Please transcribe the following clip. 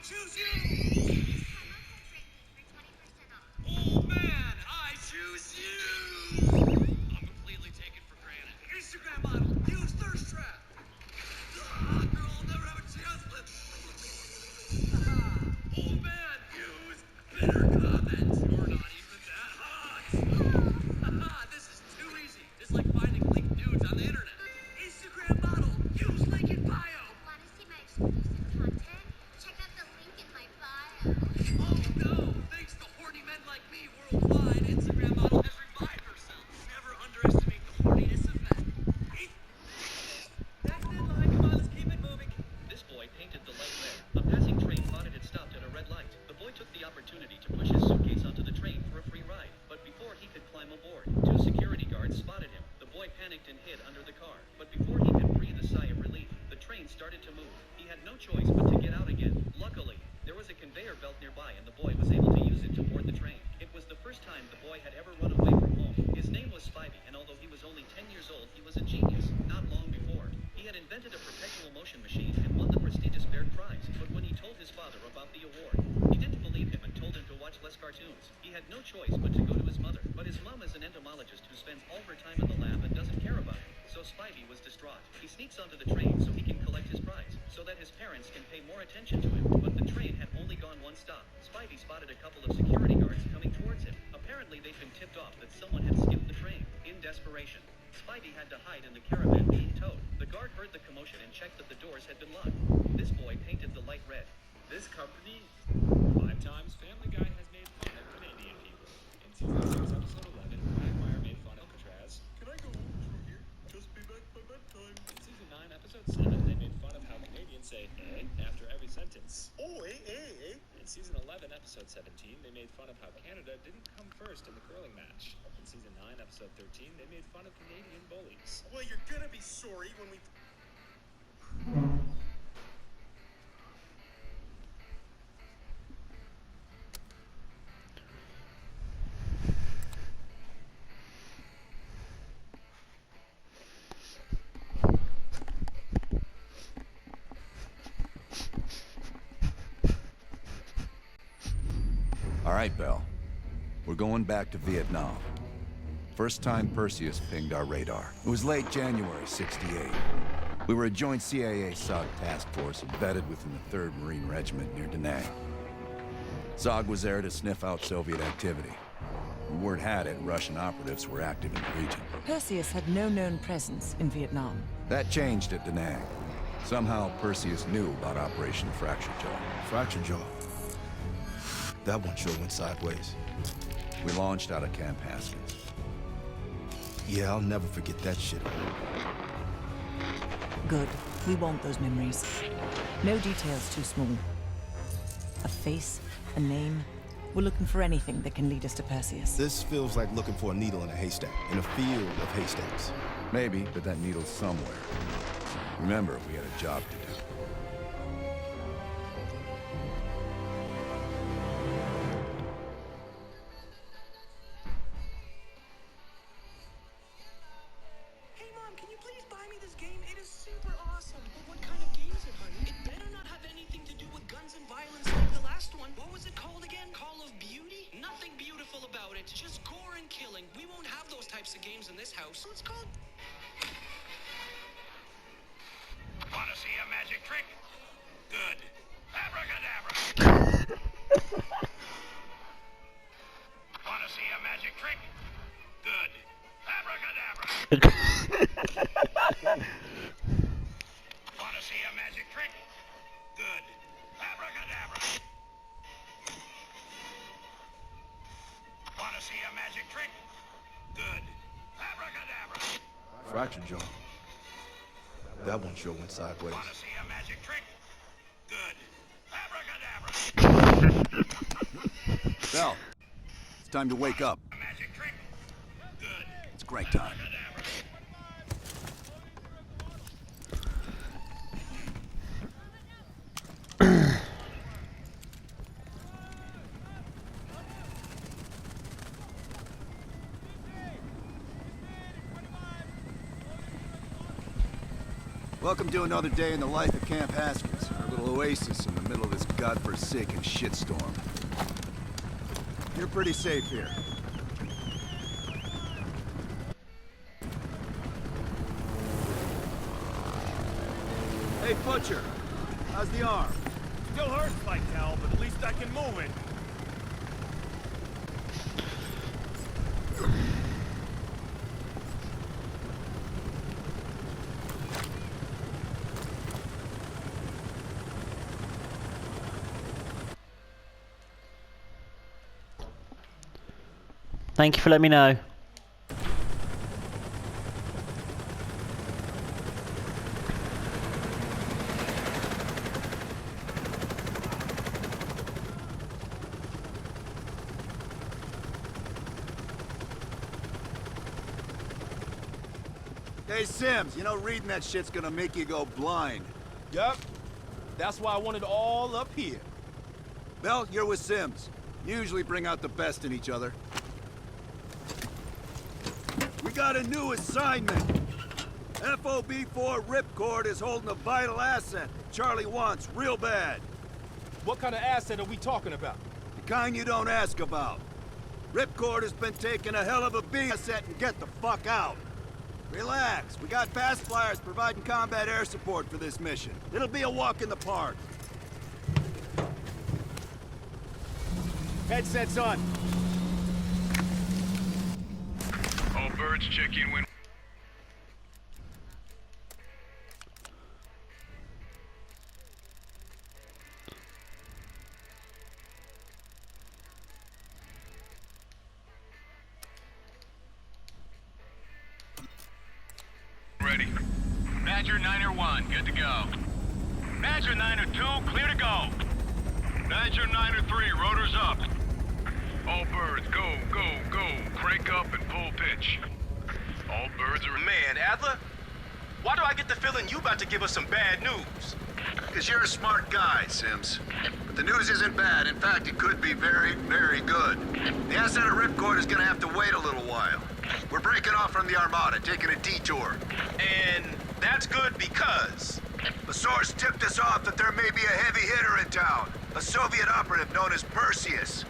choose you! Oh man, I choose you! I'm completely taken for granted. Instagram model, use thirst trap! Ah, girl, I'll never have a chance with... Oh man, use bitter comments! You're not even that hot! Haha, this is too easy. Just like finding leaked nudes on the internet. Instagram model, use link in bio! Want to see my exclusive content? Check out the link in my bio. Oh no! Thanks to horny men like me worldwide, Instagram model has revived herself. Never underestimate the horniness of men. Next in line, come on, let's keep it moving. This boy painted the light red. A passing train thought it had stopped at a red light. The boy took the opportunity to push his suitcase onto the train for a free ride. But before he could climb aboard, two security guards spotted him. The boy panicked and hid under the car. But before he could breathe a sigh of relief, the train started to move. He had no choice but to get out again. Luckily, there was a conveyor belt nearby and the boy was able to use it to board the train. It was the first time the boy had ever run away from home. His name was Spivey, and although he was only 10 years old, he was a genius. Not long before, he had invented a perpetual motion machine and won the prestigious Baird Prize. But when he told his father about the award, he didn't believe him and told him to watch less cartoons. He had no choice but to go to his mother. But his mom is an entomologist who spends all her time in the lab and doesn't care about him. So Spivey was distraught. He sneaks onto the train so he can collect his prize, so that his parents can pay more attention to him. But the train had only gone one stop. Spivey spotted a couple of security guards coming towards him. Apparently they'd been tipped off that someone had skipped the train. In desperation, Spivey had to hide in the caravan being towed. The guard heard the commotion and checked that the doors had been locked. This boy painted the light red. This company, 5 times Family Guy has made fun of Canadian people. In season 6, episode 11, Quagmire made fun of Alcatraz. Can I go home from here? Just be back by bedtime. In season 9, episode 7, they made fun of how Canadians say "eh" after every sentence. Oh, eh. In season 11, episode 17, they made fun of how Canada didn't come first in the curling match. In season 9, episode 13, they made fun of Canadian bullies. Well, you're gonna be sorry when we... All right, Bell. We're going back to Vietnam. First time Perseus pinged our radar. It was late January, '68. We were a joint CIA-SOG task force embedded within the 3rd Marine Regiment near Da Nang. SOG was there to sniff out Soviet activity. Word had it Russian operatives were active in the region. Perseus had no known presence in Vietnam. That changed at Da Nang. Somehow Perseus knew about Operation Fracture Jaw. Fracture Jaw. That one sure went sideways. We launched out of Camp Haskins. Yeah, I'll never forget that shit. Good. We want those memories. No details too small. A face, a name. We're looking for anything that can lead us to Perseus. This feels like looking for a needle in a haystack, in a field of haystacks. Maybe, but that needle's somewhere. Remember, we had a job to do. Hey, Mom, can you please buy me this game? It is super awesome. But what kind of game is it, honey? It better not have anything to do with guns and violence like the last one. What was it called again? Call of Beauty? Nothing beautiful about it. Just gore and killing. We won't have those types of games in this house. So it's called... Want to see a magic trick? Good. Abracadabra. Want to see a magic trick? Good. Abracadabra. Want to see a magic trick? Good. Abracadabra. Want to see a magic trick? Good. Abracadabra. Fracture Jaw. That one sure went sideways. Want to see a magic trick? Good. Abracadabra. Bell, it's time to wake up. A magic trick? Good. It's break time. Abracadabra. Welcome to another day in the life of Camp Haskins, or Little oasis in the middle of this godforsaken shitstorm. You're pretty safe here. Hey, Butcher. How's the arm? Still hurts like hell, but at least I can move it. Thank you for letting me know. Hey, Sims, you know reading that shit's gonna make you go blind. Yup. That's why I want it all up here. Well, you're with Sims. You usually bring out the best in each other. We got a new assignment. FOB4 Ripcord is holding a vital asset Charlie wants real bad. What kind of asset are we talking about? The kind you don't ask about. Ripcord has been taking a hell of a beat asset and get the fuck out. Relax, we got fast flyers providing combat air support for this mission. It'll be a walk in the park. Headsets on. All birds check in when... Ready. Badger 9-1, good to go. Badger 9-2, clear to go. Badger 9-3, rotors up. All birds, go, go, go. Crank up and pull pitch. All birds are... Man, Adler, why do I get the feeling you about to give us some bad news? Because you're a smart guy, Sims. But the news isn't bad. In fact, it could be very, very good. The asset of Ripcord is gonna have to wait a little while. We're breaking off from the Armada, taking a detour. And that's good because... A source tipped us off that there may be a heavy hitter in town. A Soviet operative known as Perseus.